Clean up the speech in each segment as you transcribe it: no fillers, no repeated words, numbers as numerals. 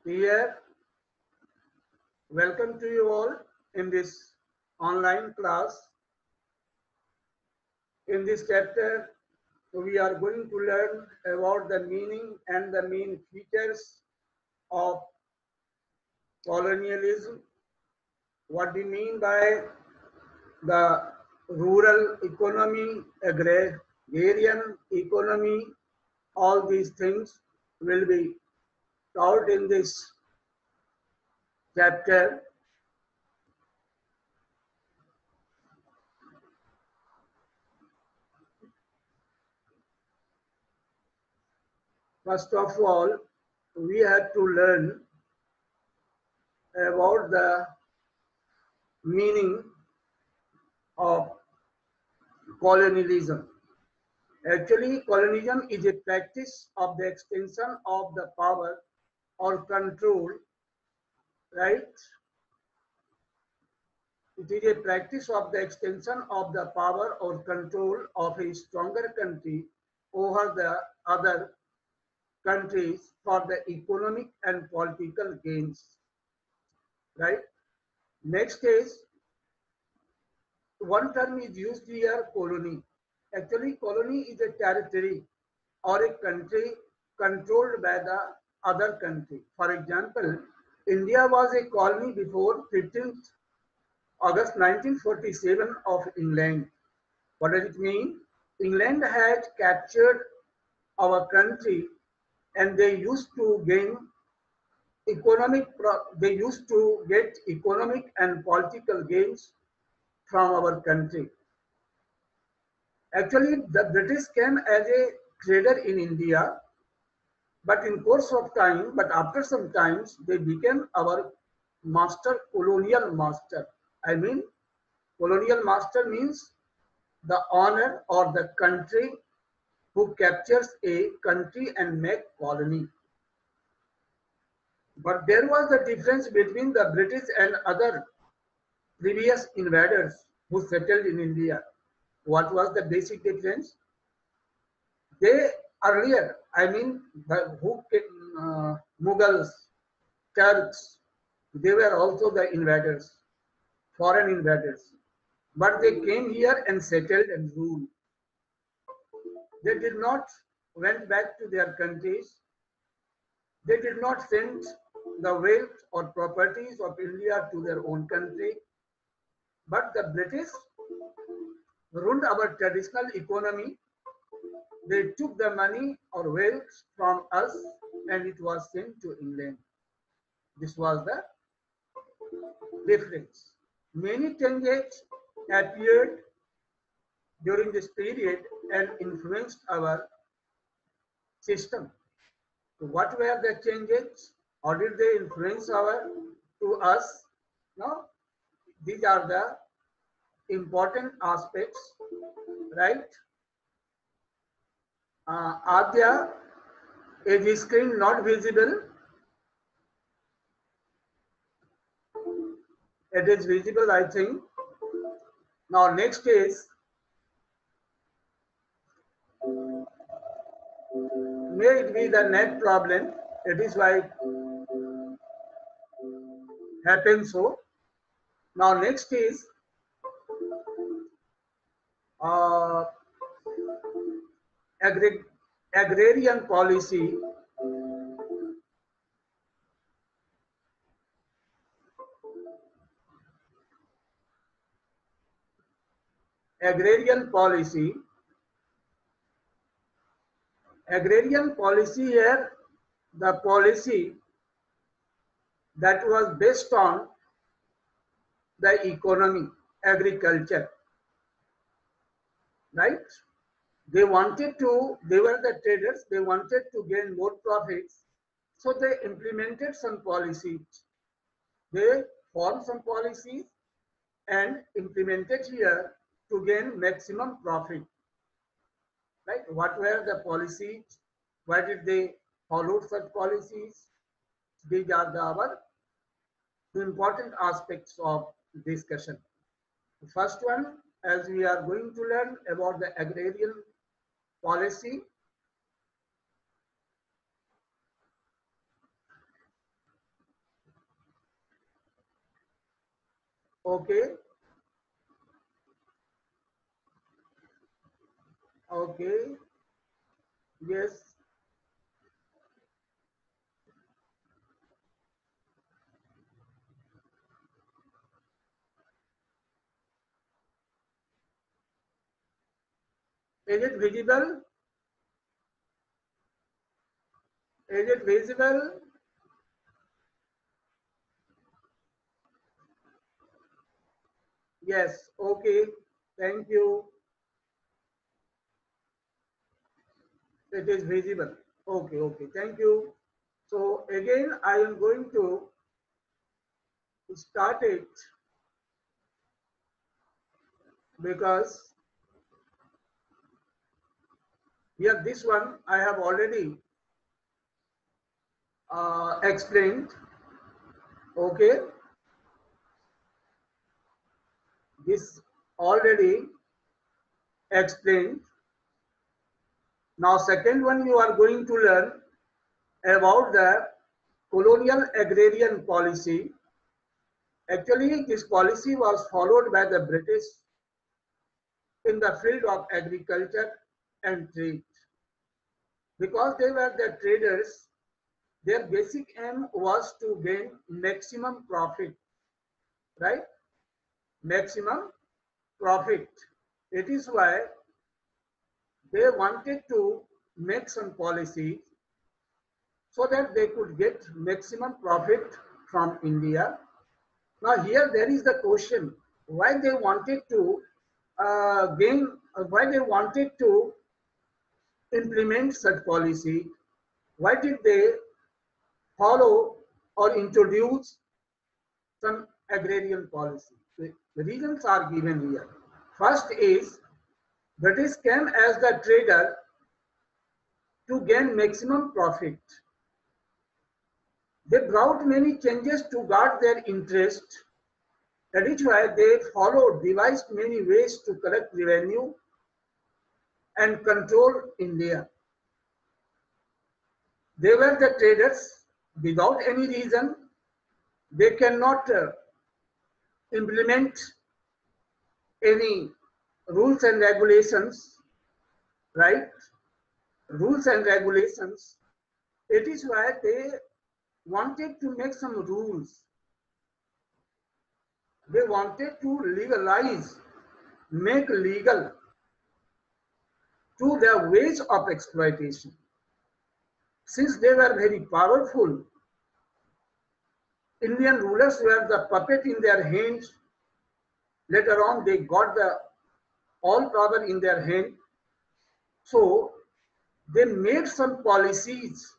Here, welcome to you all in this online class. In this chapter, we are going to learn about the meaning and the main features of colonialism. What we mean by the rural economy, agrarian economy, all these things will be taught in this chapter. First of all, we have to learn about the meaning of colonialism. Actually, colonialism is a practice of the extension of the power or control, right? It is a practice of the extension of the power or control of a stronger country over the other countries for the economic and political gains, right? Next is one term is used here, colony. Actually, colony is a territory or a country controlled by the other country. For example, India was a colony before 15th August 1947 of England. What does it mean? England had captured our country and they used to gain they used to get economic and political gains from our country. Actually, the British came as a trader in India, but in course of time, but after some times, they became our master, colonial master. I mean, colonial master means the owner or the country who captures a country and make colony. But there was a difference between the British and other previous invaders who settled in India. What was the basic difference? They earlier, I mean, Mughals, Turks, they were also the invaders, foreign invaders. But they came here and settled and ruled. They did not went back to their countries. They did not send the wealth or properties of India to their own country. But the British ruined our traditional economy. They took the money or wealth from us and it was sent to England. This was the difference. Many changes appeared during this period and influenced our system. So what were the changes? How did they influence to us? Now, these are the important aspects, right? Adya, is the screen not visible? It is visible, I think. Now, next is may it be the net problem. It is why it happens so. Now, next is uh, agrarian policy. Agrarian policy. Agrarian policy here, the policy that was based on the economy, agriculture, right? They were the traders, they wanted to gain more profits. So they implemented some policies. They formed some policies and implemented here to gain maximum profit. Right? What were the policies? Why did they follow such policies? These are our important aspects of discussion. The first one, as we are going to learn about the agrarian policy. Okay, okay, yes. Is it visible? Is it visible? Yes, okay. Thank you. It is visible. Okay, okay. Thank you. So again, I am going to start it because here this one I have already explained. Okay, this already explained. Now second one you are going to learn about the colonial agrarian policy. Actually, this policy was followed by the British in the field of agriculture and trade. Because they were the traders, their basic aim was to gain maximum profit, right? Maximum profit. It is why they wanted to make some policies so that they could get maximum profit from India. Now here there is the question why they wanted to why they wanted to implement such policy. Why did they follow or introduce some agrarian policy? The reasons are given here. First is British came as the trader to gain maximum profit. They brought many changes to guard their interest. That is why they devised many ways to collect revenue and control India. They were the traders without any reason. They cannot implement any rules and regulations, right? Rules and regulations. It is why they wanted to make some rules. They wanted to legalize, make legal to their ways of exploitation. Since they were very powerful, Indian rulers were the puppet in their hands. Later on, they got the all power in their hand. So they made some policies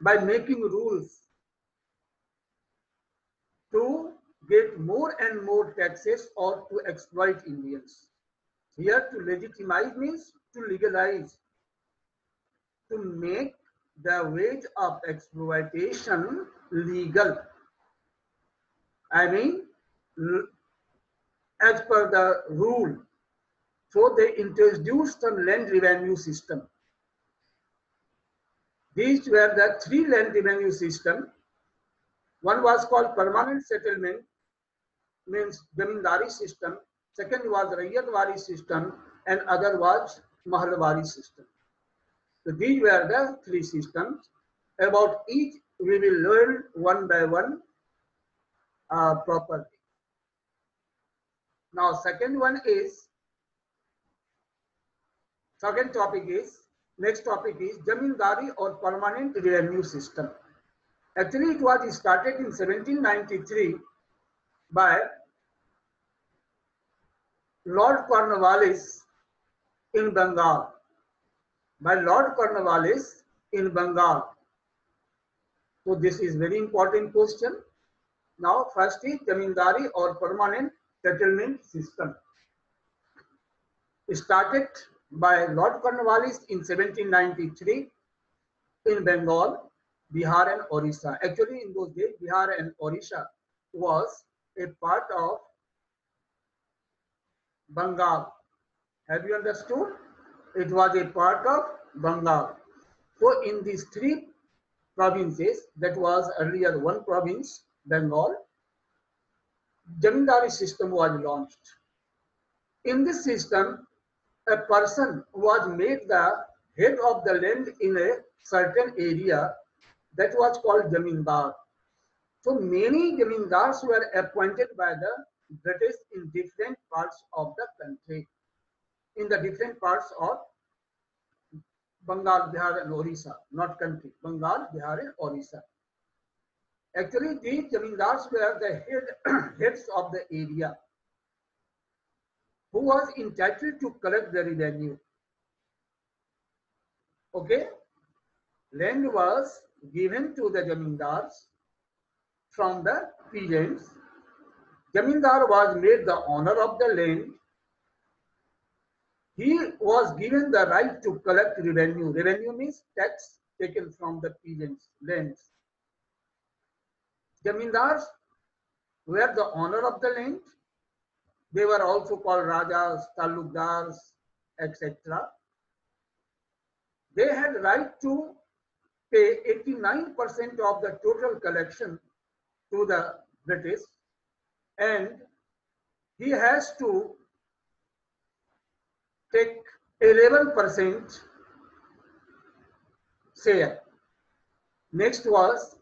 by making rules to get more and more taxes or to exploit Indians. Here to legitimize means to legalize, to make the wage of exploitation legal. I mean, as per the rule. So they introduced some land revenue system. These were the three land revenue system. One was called permanent settlement, means zamindari system. Second was rayyatwari system, and other was mahalwari system. So these were the three systems. About each we will learn one by one properly. Now second topic is, next topic is zamindari or permanent revenue system. Actually, it was started in 1793 by Lord Cornwallis in Bengal. By Lord Cornwallis in Bengal. So this is very important question. Now first is zamindari or permanent settlement system. Started by Lord Cornwallis in 1793 in Bengal, Bihar and Orissa. Actually in those days Bihar and Orissa was a part of Bengal. Have you understood? It was a part of Bengal. So in these three provinces, that was earlier one province, Bengal, Jamindari system was launched. In this system, a person was made the head of the land in a certain area that was called Jamindar. So many Jamindars were appointed by the British in different parts of the country, in the different parts of Bengal, Bihar and Orissa, not country, Bengal, Bihar and Orissa. Actually, these Jamindars were the heads of the area who was entitled to collect the revenue. Okay, land was given to the Jamindars from the peasants. Jamindar was made the owner of the land. He was given the right to collect revenue. Revenue means tax taken from the peasants' lands. Jamindars were the owner of the land. They were also called Rajas, Talukdars, etc. They had right to pay 89% of the total collection to the British, and he has to take 11% share. Next was,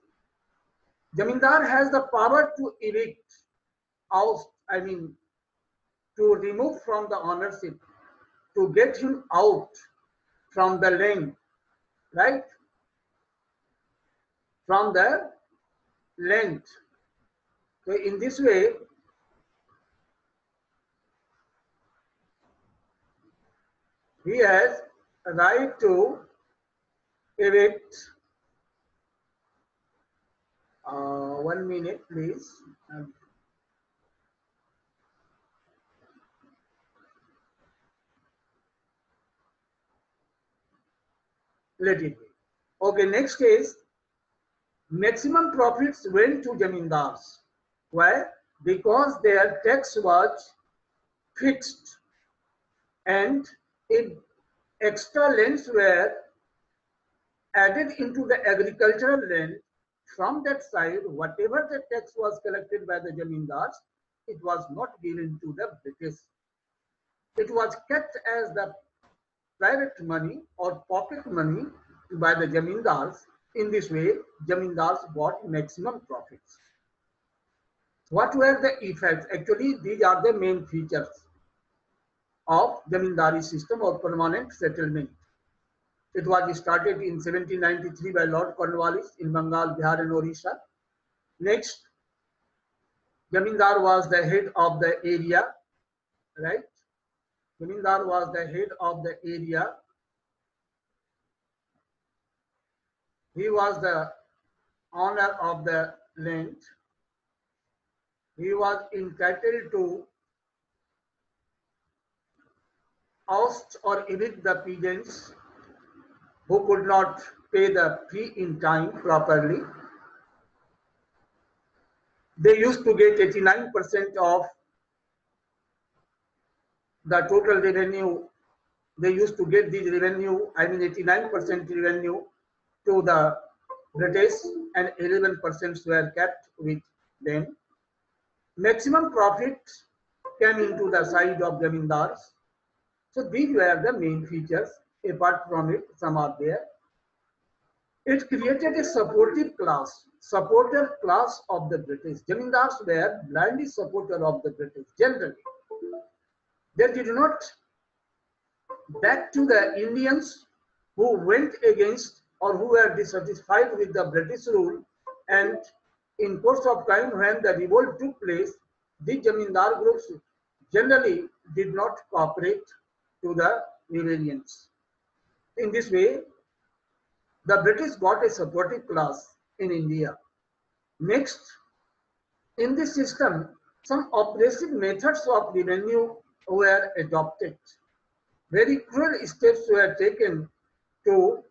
Jamindar has the power to evict, oust, to remove from the ownership, to get him out from the land, right? From the land. So in this way, he has a right to evict. 1 minute, please. Let it be. Okay, next is maximum profits went to Jamindars. Why? Because their tax was fixed, and if extra lands were added into the agricultural land, from that side, whatever the tax was collected by the Jamindars, it was not given to the British. It was kept as the private money or pocket money by the Jamindars. In this way, Jamindars got maximum profits. What were the effects? Actually, these are the main features of Jamindari system or permanent settlement. It was started in 1793 by Lord Cornwallis in Bengal, Bihar and Orissa. Next, Jamindar was the head of the area, right? Jamindar was the head of the area. He was the owner of the land. He was entitled to oust or evict the peasants who could not pay the fee in time properly. They used to get 89% of the total revenue. They used to get this revenue, 89% revenue to the British, and 11% were kept with them. Maximum profit came into the side of Jamindars. So these were the main features. Apart from it, some are there. It created a supporter class of the British. Jamindars were blindly supporter of the British generally. They did not back to the Indians who went against or who were dissatisfied with the British rule, and in course of time when the revolt took place, the Jamindar groups generally did not cooperate to the rebellions. In this way, the British got a supportive class in India. Next, in this system, some oppressive methods of revenue were adopted. Very cruel steps were taken to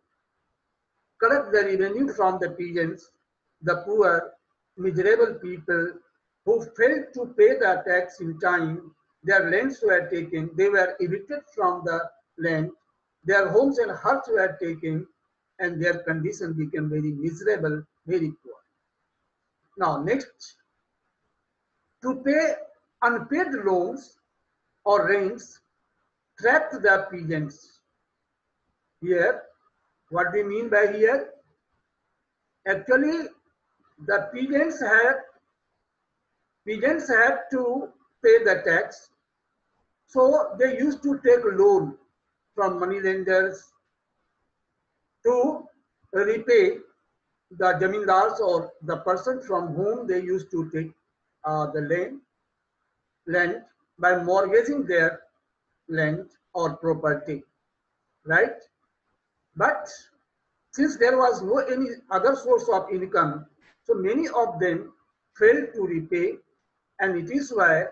collect the revenue from the peasants, the poor, miserable people who failed to pay the tax in time. Their lands were taken, they were evicted from the land, their homes and hearths were taken, and their condition became very miserable, very poor. Now next, to pay unpaid loans or rents trapped the peasants. Here, what we mean by here? Actually, the peasants had to pay the tax, so they used to take a loan from money lenders to repay the jamindars or the person from whom they used to take the land by mortgaging their land or property, right? But since there was no any other source of income, so many of them failed to repay, and it is why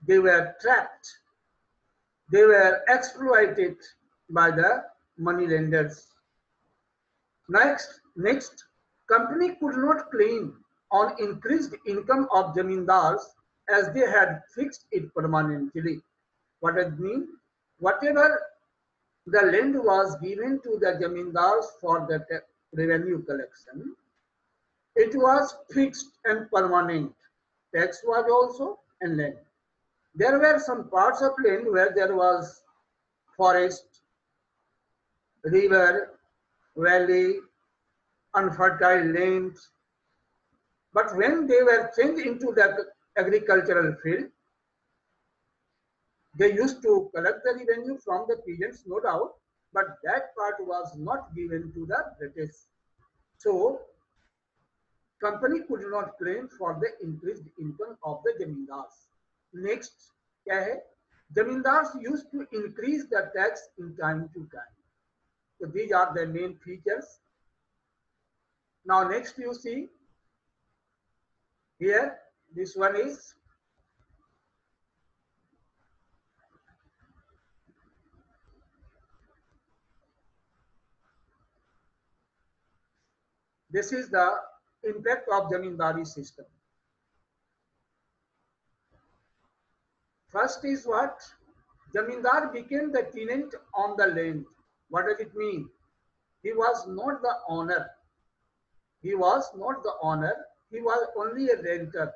they were trapped. They were exploited by the money lenders. Next, company could not claim on increased income of zamindars as they had fixed it permanently. What does it mean? Whatever the land was given to the zamindars for the revenue collection, it was fixed and permanent. Tax was also and land. There were some parts of land where there was forest, river, valley, unfertile lands. But when they were changed into the agricultural field, they used to collect the revenue from the peasants, no doubt, but that part was not given to the British. So, company could not claim for the increased income of the zamindars. Next, क्या है? Zamindars used to increase the tax in time to time. So these are the main features. Now next you see here, this one is this is the impact of zamindari system. First is what? Zamindar became the tenant on the land. What does it mean? He was not the owner. He was not the owner. He was only a renter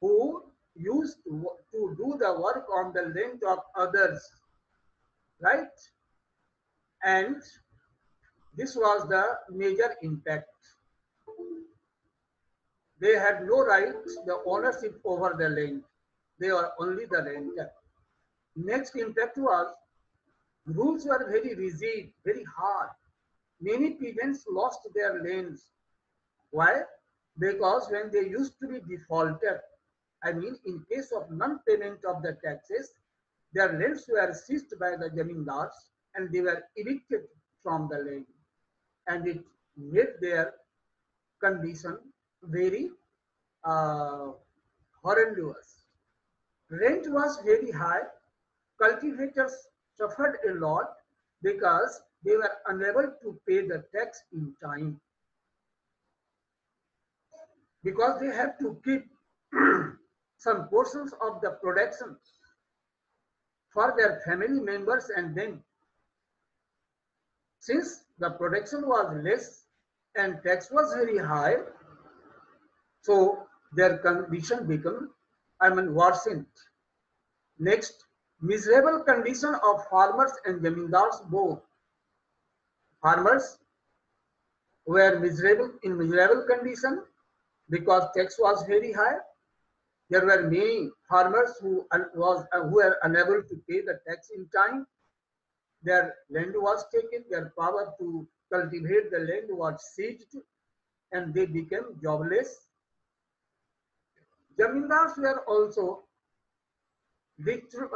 who used to do the work on the land of others, right? And this was the major impact. They had no right, the ownership over the land. They were only the renter. Next impact was rules were very rigid, very hard. Many peasants lost their lands. Why? Because when they used to be defaulted, I mean in case of non-payment of the taxes, their lands were seized by the zamindars and they were evicted from the land. And it made their condition very horrendous. Rent was very high. Cultivators suffered a lot because they were unable to pay the tax in time, because they have to keep some portions of the production for their family members, and then since the production was less and tax was very high, so their condition became, worsened. Next, miserable condition of farmers and zamindars both. Farmers were in miserable condition because tax was very high. There were many farmers who were unable to pay the tax in time. Their land was taken, their power to cultivate the land was seized, and they became jobless. Zamindars were also rejected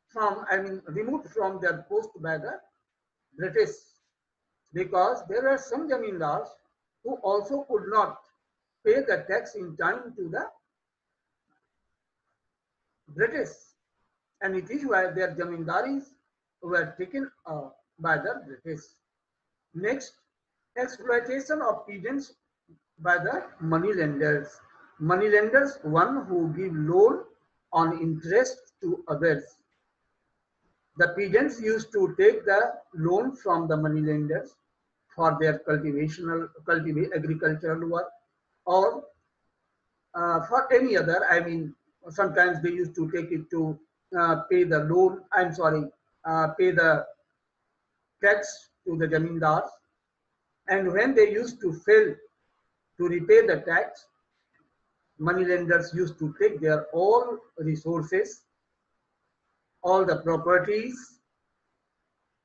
from, removed from their post by the British, because there were some zamindars who also could not pay the tax in time to the British, and it is why their zamindaris were taken by the British. Next, exploitation of peasants by the money lenders. Money lenders, one who give loan on interest to others. The peasants used to take the loan from the money lenders for their agricultural work, or for any other. I mean, sometimes they used to take it to pay the loan. I'm sorry, pay the tax to the zamindars. And when they used to fail to repay the tax, moneylenders used to take their all resources, all the properties,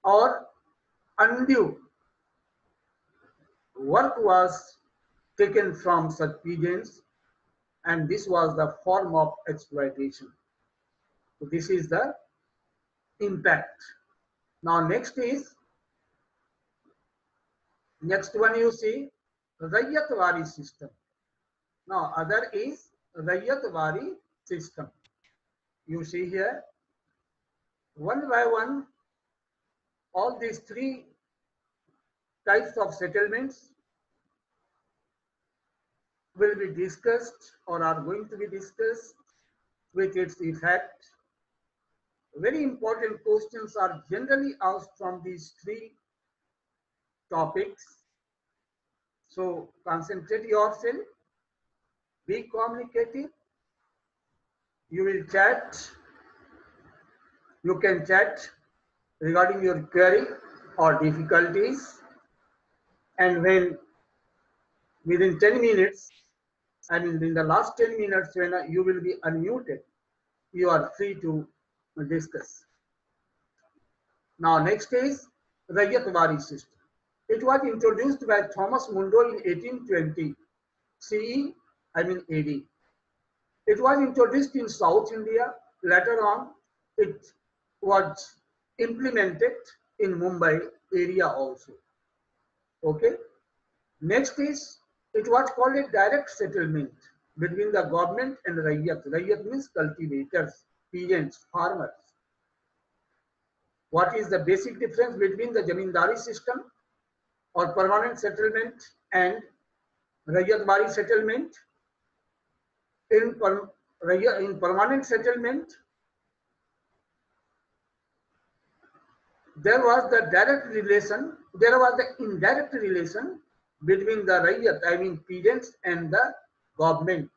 or undue work was taken from such peasants, and this was the form of exploitation. So this is the impact. Now next one you see Rayyatwari system. Now other is Rayyatwari system. You see here one by one all these three types of settlements will be discussed or are going to be discussed with its effect. Very important questions are generally asked from these three topics. So concentrate yourself, be communicative. You will chat, you can chat regarding your query or difficulties, and when within 10 minutes, I mean in the last 10 minutes when you will be unmuted, you are free to discuss. Now next is Rayyatwari system. It was introduced by Thomas Munro in 1820 CE, I mean AD. It was introduced in South India. Later on, it was implemented in Mumbai area also. Okay. Next is, it was called a direct settlement between the government and Rayyat. Rayyat means cultivators, peasants, farmers. What is the basic difference between the Zamindari system or permanent settlement and Rayyatwari settlement? In permanent settlement, there was the direct relation, there was the indirect relation between the Rayyat, I mean peasants, and the government.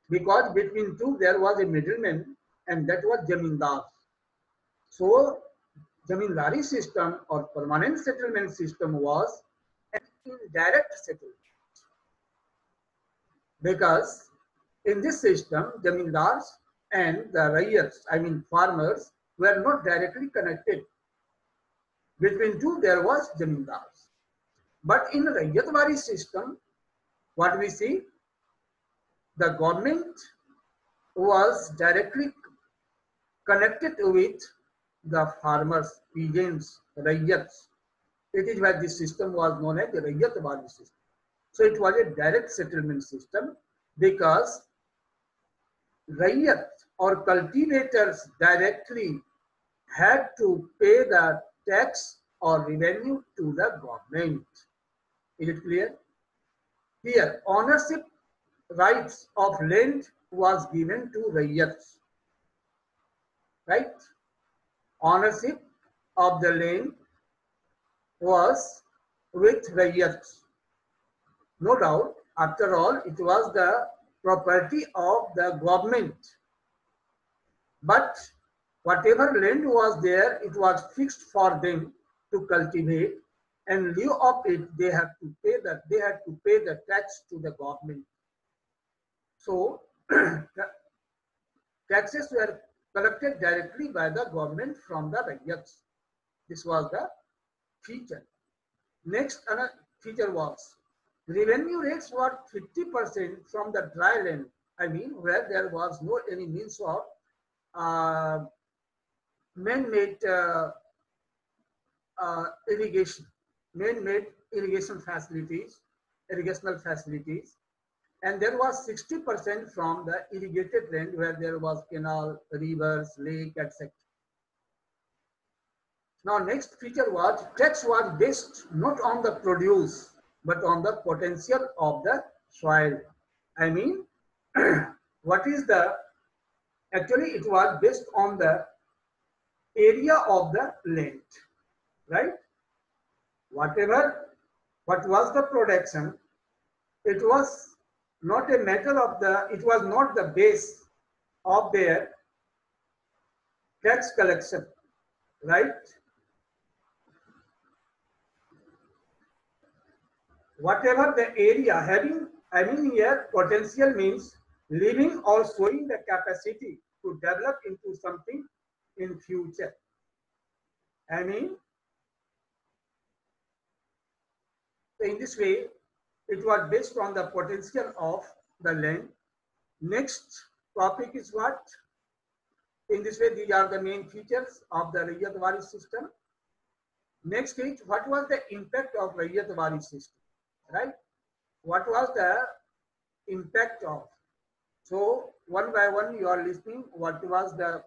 Because between two there was a middleman, and that was Zamindar. So Zamindari system or permanent settlement system was an indirect settlement. Because in this system, Zamindars and the Rayyats, I mean farmers, were not directly connected. Between two, there was Zamindars. But in Rayyatwari system, what we see, the government was directly connected with the farmers, peasants, Rayyats. It is why this system was known as the Rayyatwari system. So it was a direct settlement system because Rayyat or cultivators directly had to pay the tax or revenue to the government. Is it clear? Here, ownership rights of land was given to Rayyats. Right? Ownership of the land was with Rayyats. No doubt, after all, it was the property of the government. But whatever land was there, it was fixed for them to cultivate, and in lieu of it, they had to pay the tax to the government. So taxes were collected directly by the government from the Rayyats. This was the feature. Next, another feature was revenue rates were 50% from the dry land. I mean, where there was no any means of man-made irrigation, man-made irrigational facilities, and there was 60% from the irrigated land where there was canal, rivers, lake, etc. Now, next feature was tax was based not on the produce but on the potential of the soil. I mean, what is the actually it was based on the area of the land, right? Whatever what was the production, it was not a matter of it was not the base of their tax collection, right? Whatever the area having here potential means living or showing the capacity to develop into something in future. I mean, in this way, it was based on the potential of the land. Next topic is what? In this way, these are the main features of the Raiyat Waris system. Next is, what was the impact of Raiyat Waris system, right? What was the impact of? So one by one you are listening. What was the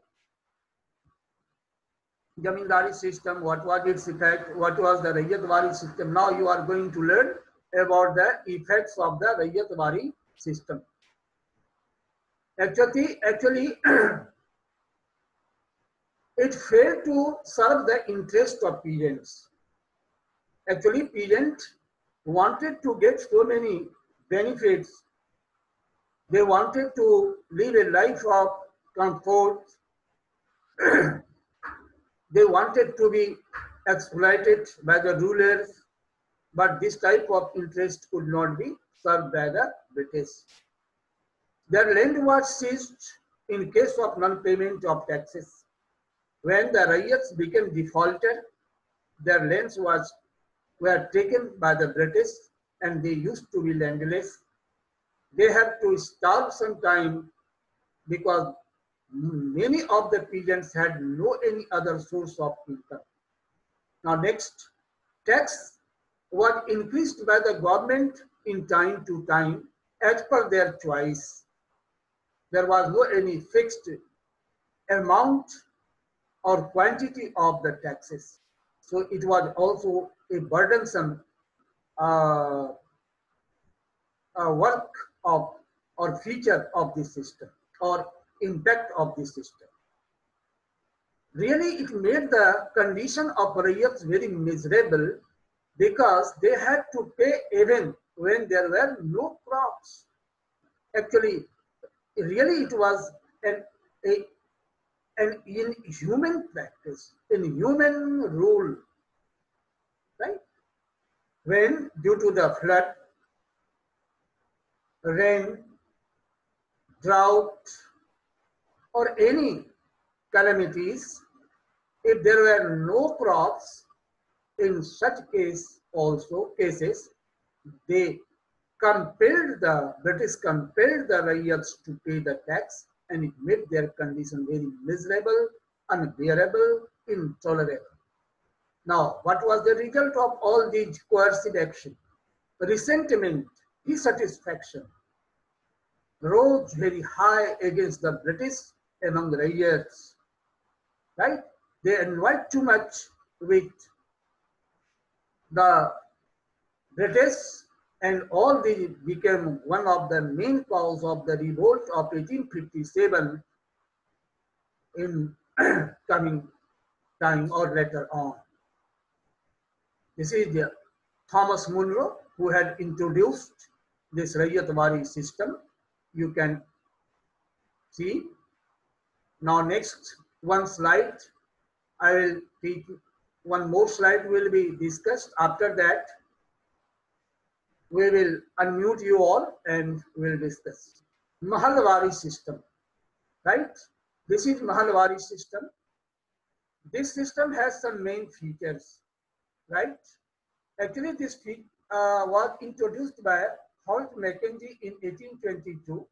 Jamindari system? What was its effect? What was the Raiyat Waris system? Now you are going to learn about the effects of the Raiyat Waris system. Actually, it failed to serve the interest of peasants. Actually, peasants wanted to get so many benefits. They wanted to live a life of comfort. They wanted to be exploited by the rulers, but this type of interest could not be served by the British. Their land was seized in case of non-payment of taxes. When the Raiyats became defaulted, their lands were taken by the British and they used to be landless. They had to starve some time because many of the peasants had no any other source of income. Now next, tax was increased by the government in time to time as per their choice. There was no any fixed amount or quantity of the taxes. So it was also a burdensome work of or feature of this system or impact of this system. Really, it made the condition of Raiyats very miserable because they had to pay even when there were no crops. Actually, really it was an inhuman practice, inhuman rule, right? When due to the flood, rain, drought, or any calamities, if there were no crops, in such cases, they British compelled the Raiyats to pay the tax, and it made their condition very miserable, unbearable, intolerable. Now, what was the result of all these coercive action? Resentment, dissatisfaction rose very high against the British among the Raiyats, right? They annoyed too much with the British, and all these became one of the main cause of the revolt of 1857 in coming time or later on. This is Thomas Munro, who had introduced this Raiyat Waris system. You can see. Now next one slide, I will take one more slide will be discussed. After that, we will unmute you all and we'll discuss. Mahal Waris system, right? This is Mahal Waris system. This system has some main features, right? Actually, this was introduced by Holt Mackenzie in 1822